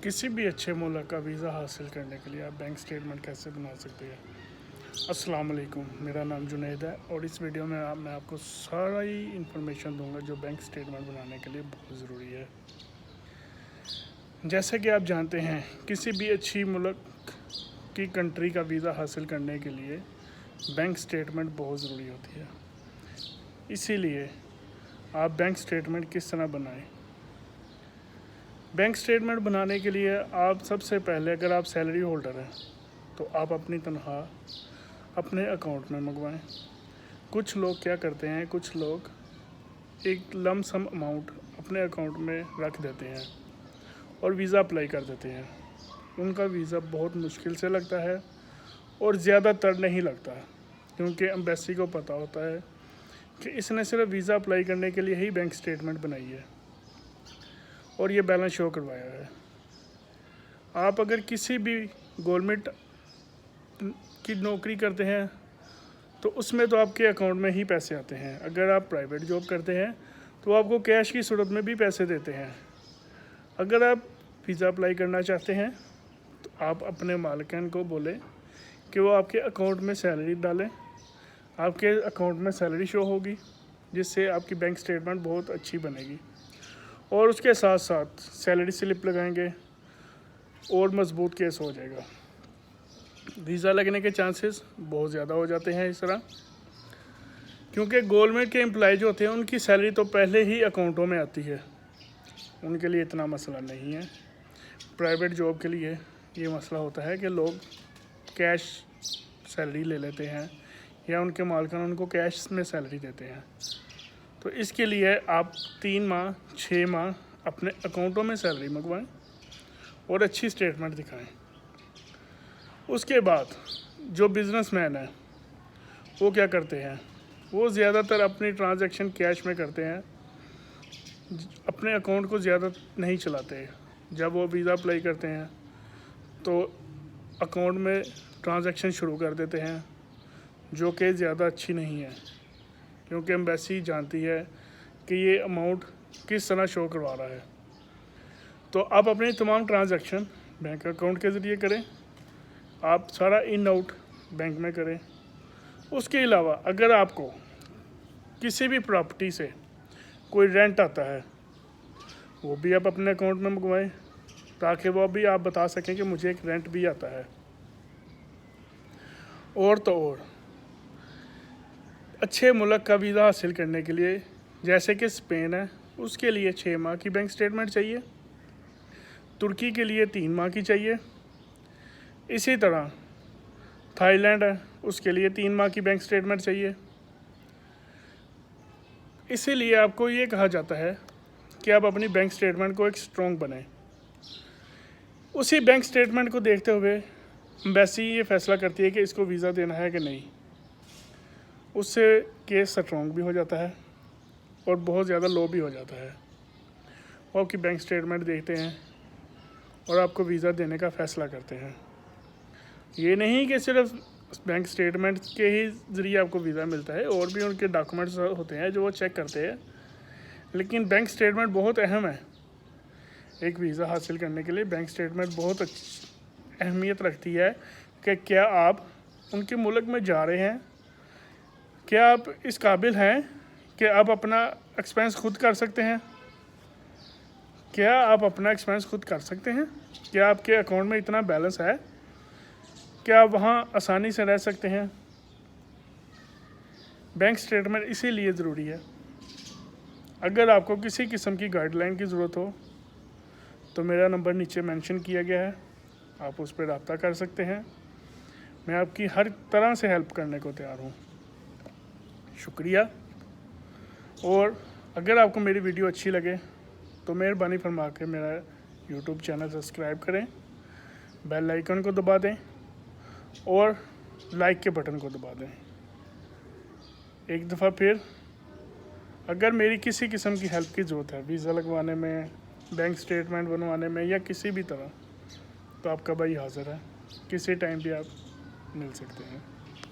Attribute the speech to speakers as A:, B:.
A: किसी भी अच्छे मुल्क का वीज़ा हासिल करने के लिए आप बैंक स्टेटमेंट कैसे बना सकते हैं। अस्सलाम वालेकुम, मेरा नाम जुनैद है और इस वीडियो में मैं आपको सारा ही इंफॉर्मेशन दूंगा जो बैंक स्टेटमेंट बनाने के लिए बहुत ज़रूरी है। जैसे कि आप जानते हैं, किसी भी अच्छी मुल्क की कंट्री का वीज़ा हासिल करने के लिए बैंक स्टेटमेंट बहुत ज़रूरी होती है। इसीलिए आप बैंक स्टेटमेंट किस तरह बनाएं। बैंक स्टेटमेंट बनाने के लिए आप सबसे पहले, अगर आप सैलरी होल्डर हैं तो आप अपनी तनख्वाह अपने अकाउंट में मंगवाएं। कुछ लोग क्या करते हैं, कुछ लोग एक लम सम अमाउंट अपने अकाउंट में रख देते हैं और वीज़ा अप्लाई कर देते हैं। उनका वीज़ा बहुत मुश्किल से लगता है और ज़्यादातर नहीं लगता, क्योंकि एम्बेसी को पता होता है कि इसने सिर्फ वीज़ा अप्लाई करने के लिए ही बैंक स्टेटमेंट बनाई है और ये बैलेंस शो करवाया है। आप अगर किसी भी गवर्नमेंट की नौकरी करते हैं तो उसमें तो आपके अकाउंट में ही पैसे आते हैं। अगर आप प्राइवेट जॉब करते हैं तो आपको कैश की सूरत में भी पैसे देते हैं। अगर आप वीज़ा अप्लाई करना चाहते हैं तो आप अपने मालिकान को बोलें कि वो आपके अकाउंट में सैलरी डालें। आपके अकाउंट में सैलरी शो होगी, जिससे आपकी बैंक स्टेटमेंट बहुत अच्छी बनेगी और उसके साथ साथ सैलरी स्लिप लगाएंगे और मज़बूत केस हो जाएगा। वीज़ा लगने के चांसेस बहुत ज़्यादा हो जाते हैं इस तरह, क्योंकि गवर्नमेंट के एम्प्लॉय जो होते हैं उनकी सैलरी तो पहले ही अकाउंटों में आती है, उनके लिए इतना मसला नहीं है। प्राइवेट जॉब के लिए ये मसला होता है कि लोग कैश सैलरी ले लेते हैं या उनके मालिकान उनको कैश में सैलरी देते हैं। तो इसके लिए आप 3 माह 6 माह अपने अकाउंटों में सैलरी मंगवाएं और अच्छी स्टेटमेंट दिखाएं। उसके बाद जो बिज़नेसमैन है वो क्या करते हैं, वो ज़्यादातर अपनी ट्रांजैक्शन कैश में करते हैं, अपने अकाउंट को ज़्यादा नहीं चलाते। जब वो वीज़ा अप्लाई करते हैं तो अकाउंट में ट्रांजैक्शन शुरू कर देते हैं, जो कि ज़्यादा अच्छी नहीं है, क्योंकि एम्बेसी जानती है कि ये अमाउंट किस तरह शो करवा रहा है। तो आप अपनी तमाम ट्रांजैक्शन बैंक अकाउंट के ज़रिए करें, आप सारा इन आउट बैंक में करें। उसके अलावा अगर आपको किसी भी प्रॉपर्टी से कोई रेंट आता है, वो भी आप अपने अकाउंट में मंगवाएं, ताकि वो भी आप बता सकें कि मुझे एक रेंट भी आता है। और तो और अच्छे मुल्क का वीज़ा हासिल करने के लिए, जैसे कि स्पेन है, उसके लिए 6 माह की बैंक स्टेटमेंट चाहिए। तुर्की के लिए 3 माह की चाहिए। इसी तरह थाईलैंड है, उसके लिए 3 माह की बैंक स्टेटमेंट चाहिए। इसीलिए आपको ये कहा जाता है कि आप अपनी बैंक स्टेटमेंट को एक स्ट्रॉन्ग बनाएं। उसी बैंक स्टेटमेंट को देखते हुए एम्बेसी ये फैसला करती है कि इसको वीज़ा देना है कि नहीं। उससे केस स्ट्रॉन्ग भी हो जाता है और बहुत ज़्यादा लो भी हो जाता है। वो आपकी बैंक स्टेटमेंट देखते हैं और आपको वीज़ा देने का फ़ैसला करते हैं। ये नहीं कि सिर्फ बैंक स्टेटमेंट के ही ज़रिए आपको वीज़ा मिलता है, और भी उनके डॉक्यूमेंट्स होते हैं जो वो चेक करते हैं, लेकिन बैंक स्टेटमेंट बहुत अहम है। एक वीज़ा हासिल करने के लिए बैंक स्टेटमेंट बहुत अच्छी अहमियत रखती है कि क्या आप उनके मुल्क में जा रहे हैं, क्या आप इस काबिल हैं कि आप अपना एक्सपेंस खुद कर सकते हैं, क्या आप अपना एक्सपेंस खुद कर सकते हैं, क्या आपके अकाउंट में इतना बैलेंस है, क्या आप वहाँ आसानी से रह सकते हैं। बैंक स्टेटमेंट इसीलिए ज़रूरी है। अगर आपको किसी किस्म की गाइडलाइन की ज़रूरत हो तो मेरा नंबर नीचे मेंशन किया गया है, आप उस पर रब्ता कर सकते हैं। मैं आपकी हर तरह से हेल्प करने को तैयार हूँ। शुक्रिया। और अगर आपको मेरी वीडियो अच्छी लगे तो मेहरबानी फरमा के मेरा यूट्यूब चैनल सब्सक्राइब करें, बेल आइकन को दबा दें और लाइक के बटन को दबा दें। एक दफ़ा फिर, अगर मेरी किसी किस्म की हेल्प की ज़रूरत है वीज़ा लगवाने में, बैंक स्टेटमेंट बनवाने में या किसी भी तरह, तो आपका भाई हाज़िर है। किसी टाइम भी आप मिल सकते हैं।